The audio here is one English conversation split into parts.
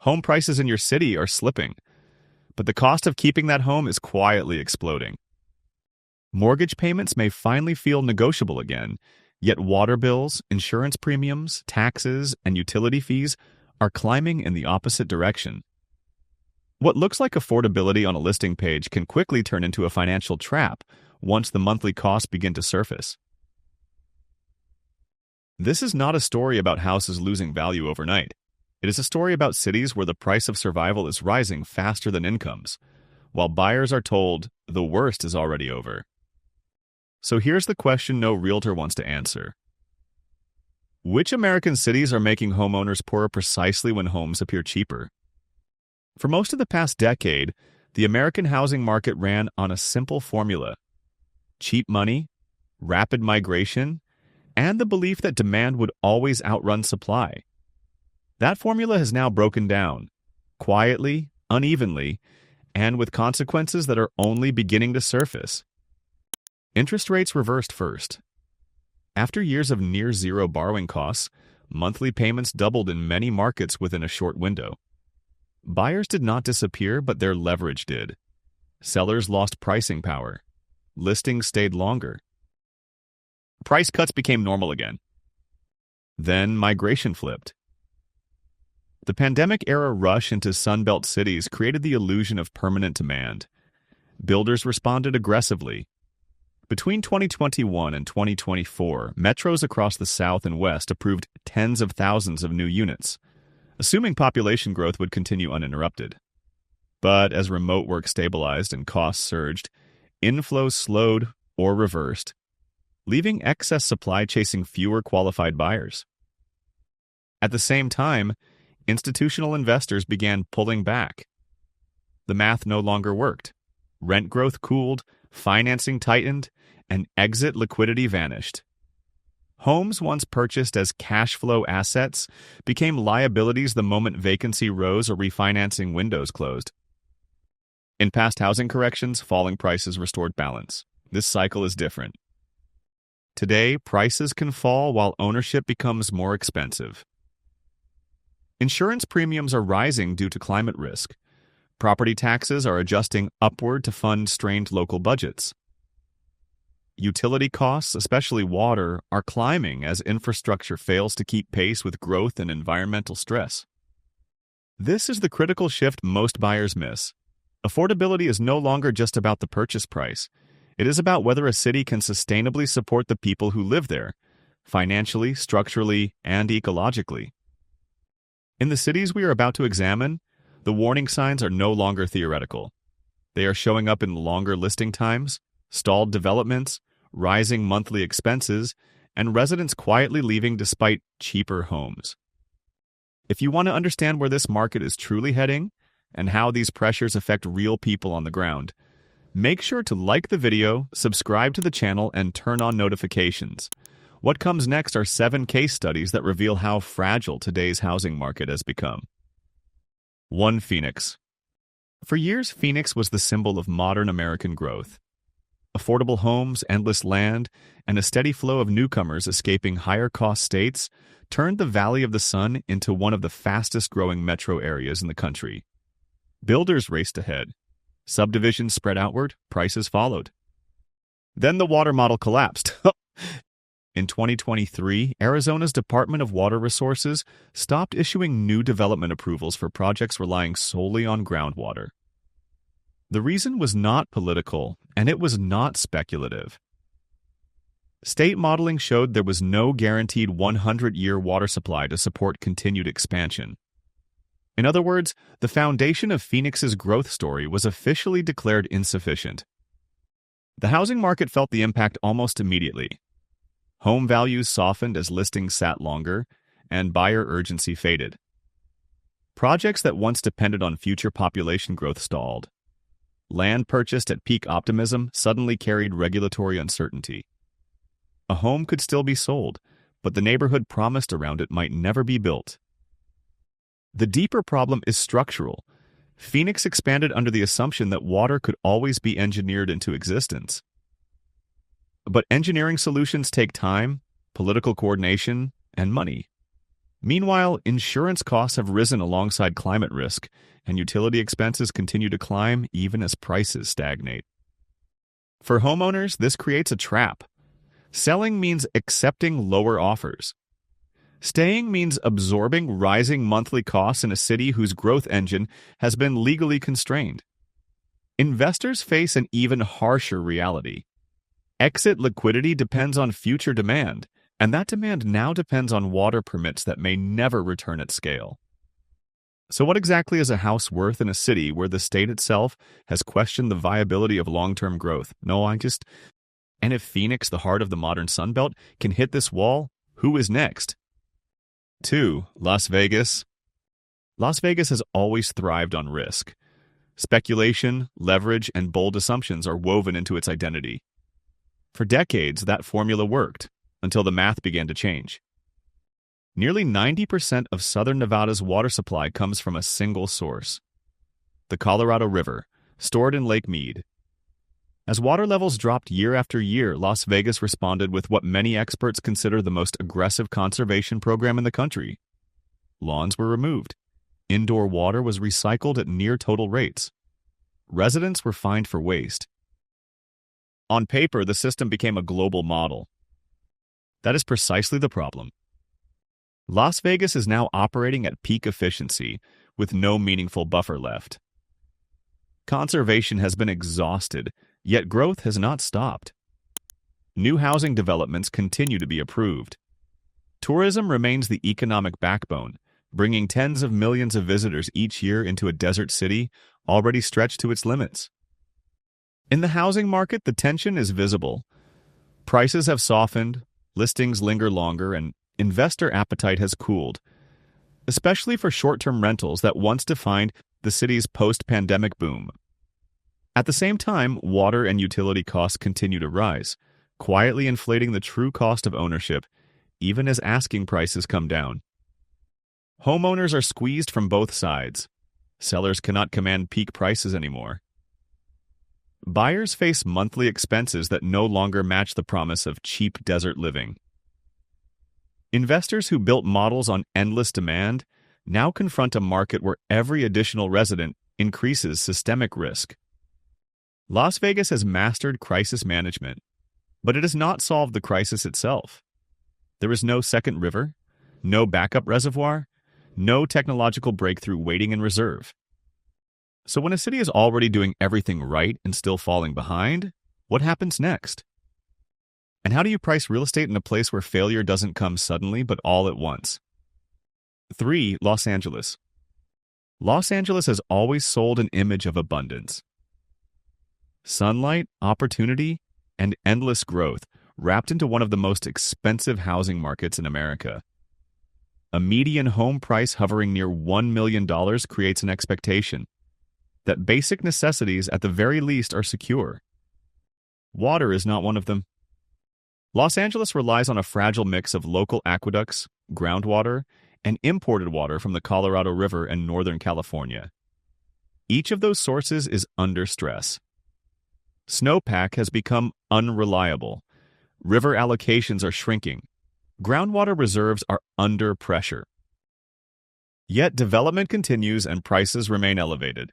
Home prices in your city are slipping, but the cost of keeping that home is quietly exploding. Mortgage payments may finally feel negotiable again, yet water bills, insurance premiums, taxes, and utility fees are climbing in the opposite direction. What looks like affordability on a listing page can quickly turn into a financial trap once the monthly costs begin to surface. This is not a story about houses losing value overnight. It is a story about cities where the price of survival is rising faster than incomes, while buyers are told the worst is already over. So here's the question no realtor wants to answer. Which American cities are making homeowners poorer precisely when homes appear cheaper? For most of the past decade, the American housing market ran on a simple formula: cheap money, rapid migration, and the belief that demand would always outrun supply. That formula has now broken down, quietly, unevenly, and with consequences that are only beginning to surface. Interest rates reversed first. After years of near-zero borrowing costs, monthly payments doubled in many markets within a short window. Buyers did not disappear, but their leverage did. Sellers lost pricing power. Listings stayed longer. Price cuts became normal again. Then migration flipped. The pandemic-era rush into Sunbelt cities created the illusion of permanent demand. Builders responded aggressively. Between 2021 and 2024, metros across the South and West approved tens of thousands of new units, assuming population growth would continue uninterrupted. But as remote work stabilized and costs surged, inflows slowed or reversed, leaving excess supply chasing fewer qualified buyers. At the same time, institutional investors began pulling back. The math no longer worked. Rent growth cooled, financing tightened, and exit liquidity vanished. Homes once purchased as cash flow assets became liabilities the moment vacancy rose or refinancing windows closed. In past housing corrections, falling prices restored balance. This cycle is different. Today, prices can fall while ownership becomes more expensive. Insurance premiums are rising due to climate risk. Property taxes are adjusting upward to fund strained local budgets. Utility costs, especially water, are climbing as infrastructure fails to keep pace with growth and environmental stress. This is the critical shift most buyers miss. Affordability is no longer just about the purchase price. It is about whether a city can sustainably support the people who live there, financially, structurally, and ecologically. In the cities we are about to examine, the warning signs are no longer theoretical. They are showing up in longer listing times, stalled developments, rising monthly expenses, and residents quietly leaving despite cheaper homes. If you want to understand where this market is truly heading and how these pressures affect real people on the ground, make sure to like the video, subscribe to the channel, and turn on notifications. What comes next are 7 case studies that reveal how fragile today's housing market has become. 1. Phoenix. For years, Phoenix was the symbol of modern American growth. Affordable homes, endless land, and a steady flow of newcomers escaping higher-cost states turned the Valley of the Sun into one of the fastest-growing metro areas in the country. Builders raced ahead. Subdivisions spread outward, prices followed. Then the water model collapsed. In 2023, Arizona's Department of Water Resources stopped issuing new development approvals for projects relying solely on groundwater. The reason was not political, and it was not speculative. State modeling showed there was no guaranteed 100-year water supply to support continued expansion. In other words, the foundation of Phoenix's growth story was officially declared insufficient. The housing market felt the impact almost immediately. Home values softened as listings sat longer, and buyer urgency faded. Projects that once depended on future population growth stalled. Land purchased at peak optimism suddenly carried regulatory uncertainty. A home could still be sold, but the neighborhood promised around it might never be built. The deeper problem is structural. Phoenix expanded under the assumption that water could always be engineered into existence. But engineering solutions take time, political coordination, and money. Meanwhile, insurance costs have risen alongside climate risk, and utility expenses continue to climb even as prices stagnate. For homeowners, this creates a trap. Selling means accepting lower offers. Staying means absorbing rising monthly costs in a city whose growth engine has been legally constrained. Investors face an even harsher reality. Exit liquidity depends on future demand, and that demand now depends on water permits that may never return at scale. So what exactly is a house worth in a city where the state itself has questioned the viability of long-term growth? And if Phoenix, the heart of the modern Sunbelt, can hit this wall, who is next? 2. Las Vegas. Las Vegas has always thrived on risk. Speculation, leverage, and bold assumptions are woven into its identity. For decades, that formula worked, until the math began to change. Nearly 90% of southern Nevada's water supply comes from a single source: the Colorado River, stored in Lake Mead. As water levels dropped year after year, Las Vegas responded with what many experts consider the most aggressive conservation program in the country. Lawns were removed. Indoor water was recycled at near total rates. Residents were fined for waste. On paper, the system became a global model. That is precisely the problem. Las Vegas is now operating at peak efficiency, with no meaningful buffer left. Conservation has been exhausted, yet growth has not stopped. New housing developments continue to be approved. Tourism remains the economic backbone, bringing tens of millions of visitors each year into a desert city already stretched to its limits. In the housing market, the tension is visible. Prices have softened, listings linger longer, and investor appetite has cooled, especially for short-term rentals that once defined the city's post-pandemic boom. At the same time, water and utility costs continue to rise, quietly inflating the true cost of ownership, even as asking prices come down. Homeowners are squeezed from both sides. Sellers cannot command peak prices anymore. Buyers face monthly expenses that no longer match the promise of cheap desert living. Investors who built models on endless demand now confront a market where every additional resident increases systemic risk. Las Vegas has mastered crisis management, but it has not solved the crisis itself. There is no second river, no backup reservoir, no technological breakthrough waiting in reserve. So when a city is already doing everything right and still falling behind, what happens next? And how do you price real estate in a place where failure doesn't come suddenly but all at once? 3. Los Angeles. Los Angeles has always sold an image of abundance. Sunlight, opportunity, and endless growth wrapped into one of the most expensive housing markets in America. A median home price hovering near $1 million creates an expectation that basic necessities at the very least are secure. Water is not one of them. Los Angeles relies on a fragile mix of local aqueducts, groundwater, and imported water from the Colorado River and Northern California. Each of those sources is under stress. Snowpack has become unreliable. River allocations are shrinking. Groundwater reserves are under pressure. Yet development continues and prices remain elevated.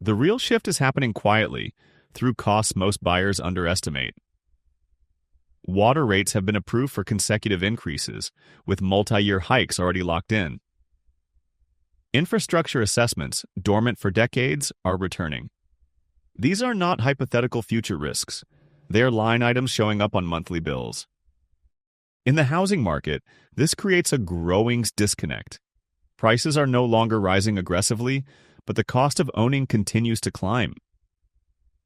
The real shift is happening quietly, through costs most buyers underestimate. Water rates have been approved for consecutive increases, with multi-year hikes already locked in. Infrastructure assessments, dormant for decades, are returning. These are not hypothetical future risks. They are line items showing up on monthly bills. In the housing market, this creates a growing disconnect. Prices are no longer rising aggressively, but the cost of owning continues to climb.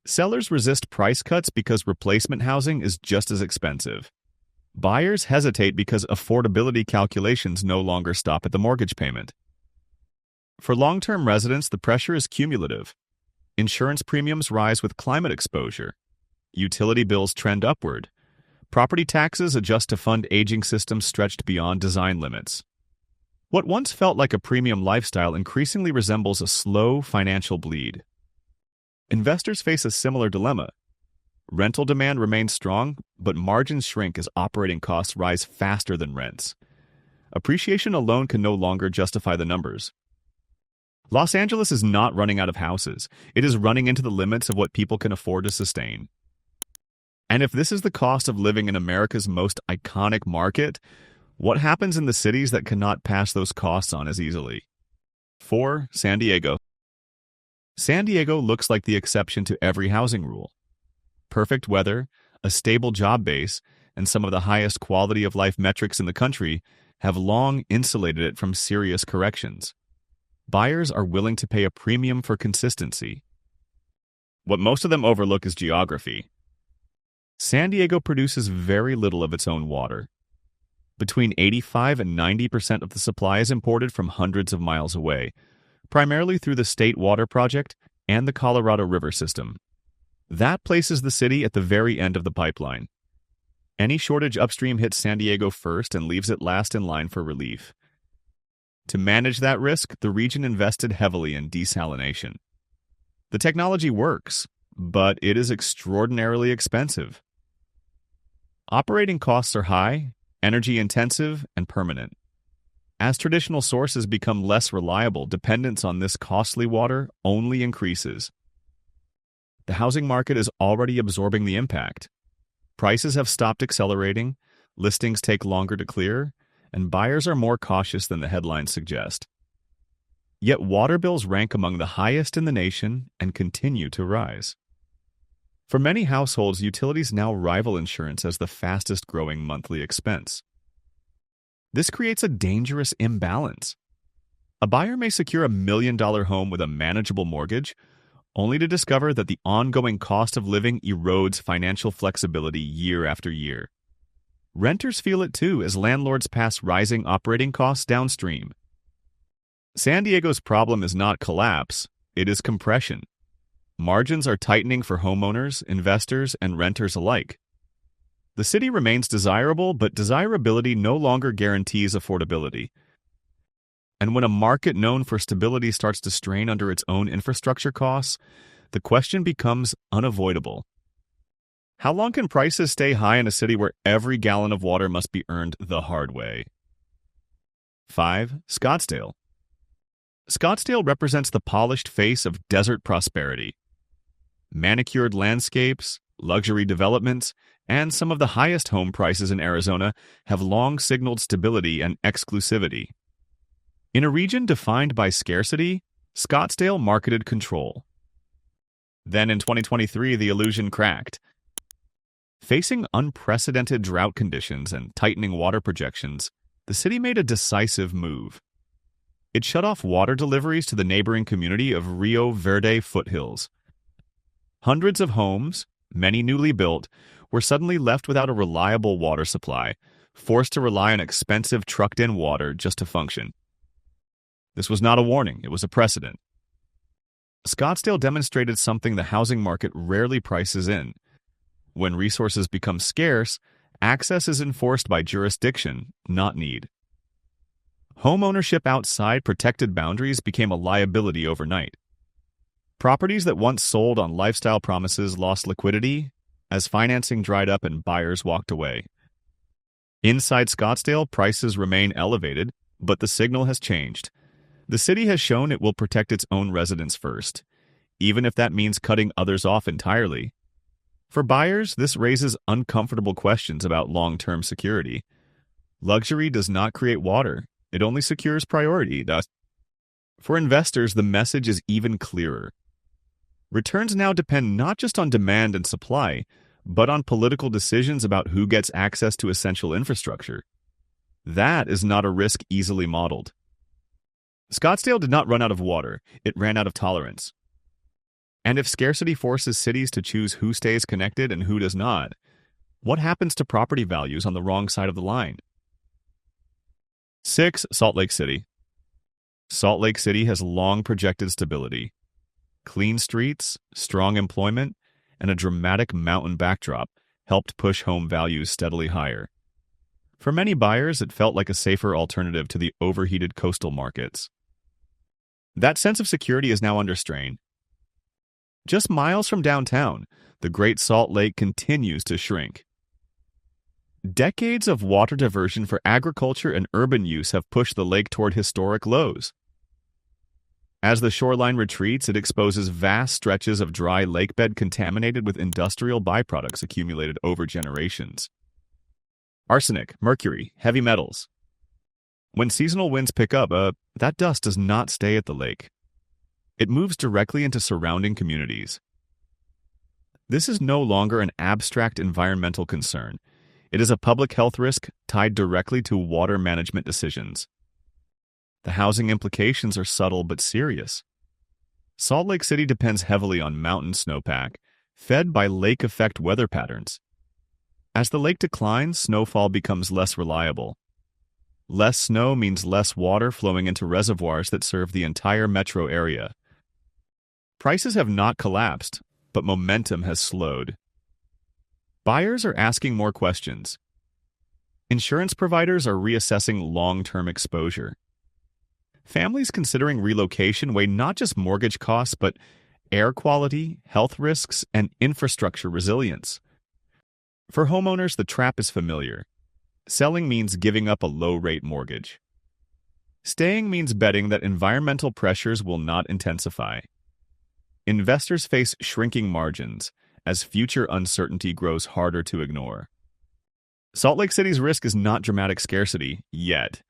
Sellers resist price cuts because replacement housing is just as expensive. Buyers hesitate because affordability calculations no longer stop at the mortgage payment. For long-term residents, the pressure is cumulative. Insurance premiums rise with climate exposure. Utility bills trend upward. Property taxes adjust to fund aging systems stretched beyond design limits. What once felt like a premium lifestyle increasingly resembles a slow financial bleed. Investors face a similar dilemma. Rental demand remains strong, but margins shrink as operating costs rise faster than rents. Appreciation alone can no longer justify the numbers. Los Angeles is not running out of houses. It is running into the limits of what people can afford to sustain. And if this is the cost of living in America's most iconic market, what happens in the cities that cannot pass those costs on as easily? 4. San Diego. San Diego looks like the exception to every housing rule. Perfect weather, a stable job base, and some of the highest quality of life metrics in the country have long insulated it from serious corrections. Buyers are willing to pay a premium for consistency. What most of them overlook is geography. San Diego produces very little of its own water. Between 85 and 90% of the supply is imported from hundreds of miles away, primarily through the State Water Project and the Colorado River system. That places the city at the very end of the pipeline. Any shortage upstream hits San Diego first and leaves it last in line for relief. To manage that risk, the region invested heavily in desalination. The technology works, but it is extraordinarily expensive. Operating costs are high, energy-intensive, and permanent. As traditional sources become less reliable, dependence on this costly water only increases. The housing market is already absorbing the impact. Prices have stopped accelerating, listings take longer to clear, and buyers are more cautious than the headlines suggest. Yet water bills rank among the highest in the nation and continue to rise. For many households, utilities now rival insurance as the fastest-growing monthly expense. This creates a dangerous imbalance. A buyer may secure $1 million home with a manageable mortgage, only to discover that the ongoing cost of living erodes financial flexibility year after year. Renters feel it too as landlords pass rising operating costs downstream. San Diego's problem is not collapse, it is compression. Margins are tightening for homeowners, investors, and renters alike. The city remains desirable, but desirability no longer guarantees affordability. And when a market known for stability starts to strain under its own infrastructure costs, the question becomes unavoidable. How long can prices stay high in a city where every gallon of water must be earned the hard way? 5. Scottsdale. Scottsdale represents the polished face of desert prosperity. Manicured landscapes, luxury developments, and some of the highest home prices in Arizona have long signaled stability and exclusivity. In a region defined by scarcity, Scottsdale marketed control. Then in 2023, the illusion cracked. Facing unprecedented drought conditions and tightening water projections, the city made a decisive move. It shut off water deliveries to the neighboring community of Rio Verde foothills. Hundreds of homes, many newly built, were suddenly left without a reliable water supply, forced to rely on expensive trucked-in water just to function. This was not a warning, it was a precedent. Scottsdale demonstrated something the housing market rarely prices in. When resources become scarce, access is enforced by jurisdiction, not need. Home ownership outside protected boundaries became a liability overnight. Properties that once sold on lifestyle promises lost liquidity as financing dried up and buyers walked away. Inside Scottsdale, prices remain elevated, but the signal has changed. The city has shown it will protect its own residents first, even if that means cutting others off entirely. For buyers, this raises uncomfortable questions about long-term security. Luxury does not create water. It only secures priority. Thus, for investors, the message is even clearer. Returns now depend not just on demand and supply, but on political decisions about who gets access to essential infrastructure. That is not a risk easily modeled. Scottsdale did not run out of water. It ran out of tolerance. And if scarcity forces cities to choose who stays connected and who does not, what happens to property values on the wrong side of the line? 6. Salt Lake City. Salt Lake City has long projected stability. Clean streets, strong employment, and a dramatic mountain backdrop helped push home values steadily higher. For many buyers, it felt like a safer alternative to the overheated coastal markets. That sense of security is now under strain. Just miles from downtown, the Great Salt Lake continues to shrink. Decades of water diversion for agriculture and urban use have pushed the lake toward historic lows. As the shoreline retreats, it exposes vast stretches of dry lakebed contaminated with industrial byproducts accumulated over generations. Arsenic, mercury, heavy metals. When seasonal winds pick up, that dust does not stay at the lake. It moves directly into surrounding communities. This is no longer an abstract environmental concern. It is a public health risk tied directly to water management decisions. The housing implications are subtle but serious. Salt Lake City depends heavily on mountain snowpack, fed by lake effect weather patterns. As the lake declines, snowfall becomes less reliable. Less snow means less water flowing into reservoirs that serve the entire metro area. Prices have not collapsed, but momentum has slowed. Buyers are asking more questions. Insurance providers are reassessing long-term exposure. Families considering relocation weigh not just mortgage costs, but air quality, health risks, and infrastructure resilience. For homeowners, the trap is familiar. Selling means giving up a low-rate mortgage. Staying means betting that environmental pressures will not intensify. Investors face shrinking margins as future uncertainty grows harder to ignore. Salt Lake City's risk is not dramatic scarcity yet.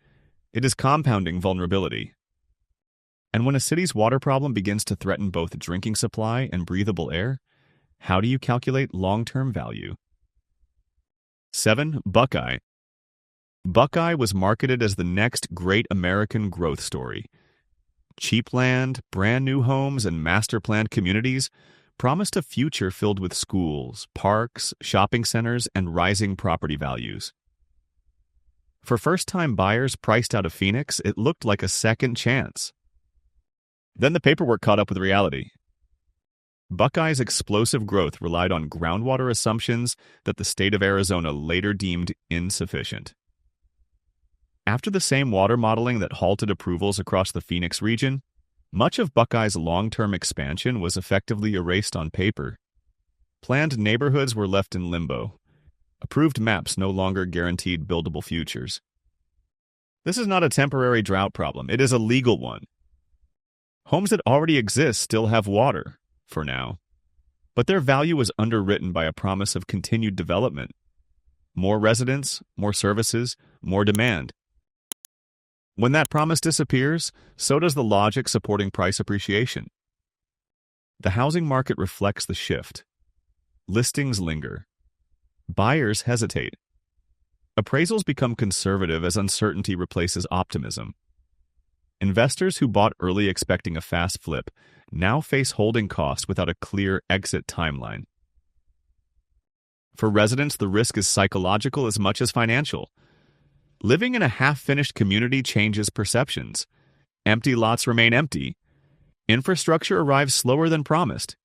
It is compounding vulnerability. And when a city's water problem begins to threaten both drinking supply and breathable air, how do you calculate long-term value? 7. Buckeye. Buckeye was marketed as the next great American growth story. Cheap land, brand new homes, and master-planned communities promised a future filled with schools, parks, shopping centers, and rising property values. For first-time buyers priced out of Phoenix, it looked like a second chance. Then the paperwork caught up with reality. Buckeye's explosive growth relied on groundwater assumptions that the state of Arizona later deemed insufficient. After the same water modeling that halted approvals across the Phoenix region, much of Buckeye's long-term expansion was effectively erased on paper. Planned neighborhoods were left in limbo. Approved maps no longer guaranteed buildable futures. This is not a temporary drought problem, it is a legal one. Homes that already exist still have water, for now. But their value was underwritten by a promise of continued development. More residents, more services, more demand. When that promise disappears, so does the logic supporting price appreciation. The housing market reflects the shift. Listings linger. Buyers hesitate. Appraisals become conservative as uncertainty replaces optimism. Investors who bought early expecting a fast flip now face holding costs without a clear exit timeline. For residents, the risk is psychological as much as financial. Living in a half-finished community changes perceptions. Empty lots remain empty. Infrastructure arrives slower than promised.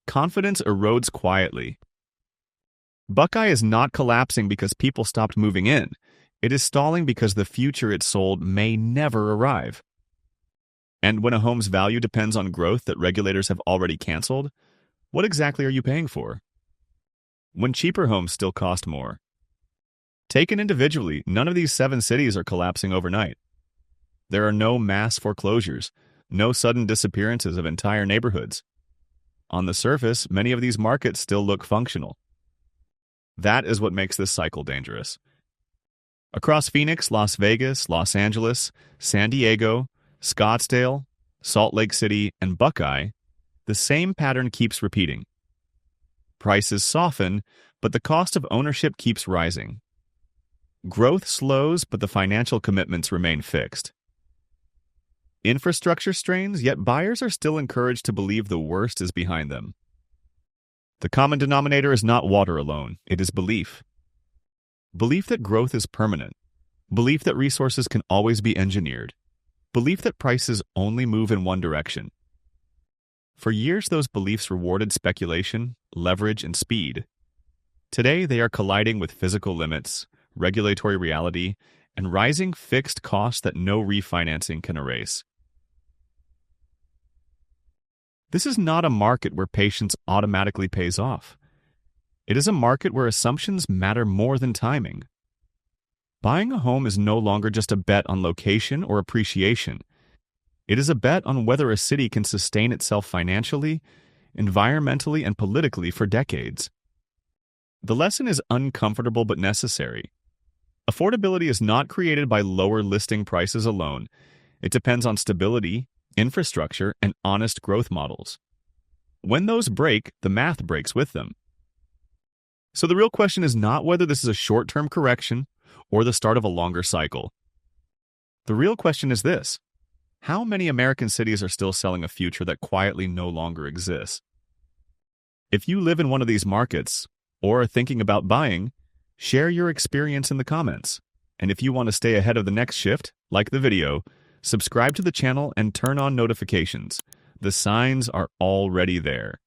Confidence erodes quietly. Buckeye is not collapsing because people stopped moving in. It is stalling because the future it sold may never arrive. And when a home's value depends on growth that regulators have already canceled, what exactly are you paying for? When cheaper homes still cost more. Taken individually, none of these 7 cities are collapsing overnight. There are no mass foreclosures, no sudden disappearances of entire neighborhoods. On the surface, many of these markets still look functional. That is what makes this cycle dangerous. Across Phoenix, Las Vegas, Los Angeles, San Diego, Scottsdale, Salt Lake City, and Buckeye, the same pattern keeps repeating. Prices soften, but the cost of ownership keeps rising. Growth slows, but the financial commitments remain fixed. Infrastructure strains, yet buyers are still encouraged to believe the worst is behind them. The common denominator is not water alone, it is belief. Belief that growth is permanent. Belief that resources can always be engineered. Belief that prices only move in one direction. For years, those beliefs rewarded speculation, leverage, and speed. Today, they are colliding with physical limits, regulatory reality, and rising fixed costs that no refinancing can erase. This is not a market where patience automatically pays off. It is a market where assumptions matter more than timing. Buying a home is no longer just a bet on location or appreciation. It is a bet on whether a city can sustain itself financially, environmentally, and politically for decades. The lesson is uncomfortable but necessary. Affordability is not created by lower listing prices alone. It depends on stability, infrastructure, and honest growth models. When those break, the math breaks with them. So the real question is not whether this is a short-term correction or the start of a longer cycle. The real question is this: how many American cities are still selling a future that quietly no longer exists? If you live in one of these markets or are thinking about buying, share your experience in the comments. And if you want to stay ahead of the next shift, like the video, subscribe to the channel and turn on notifications. The signs are already there.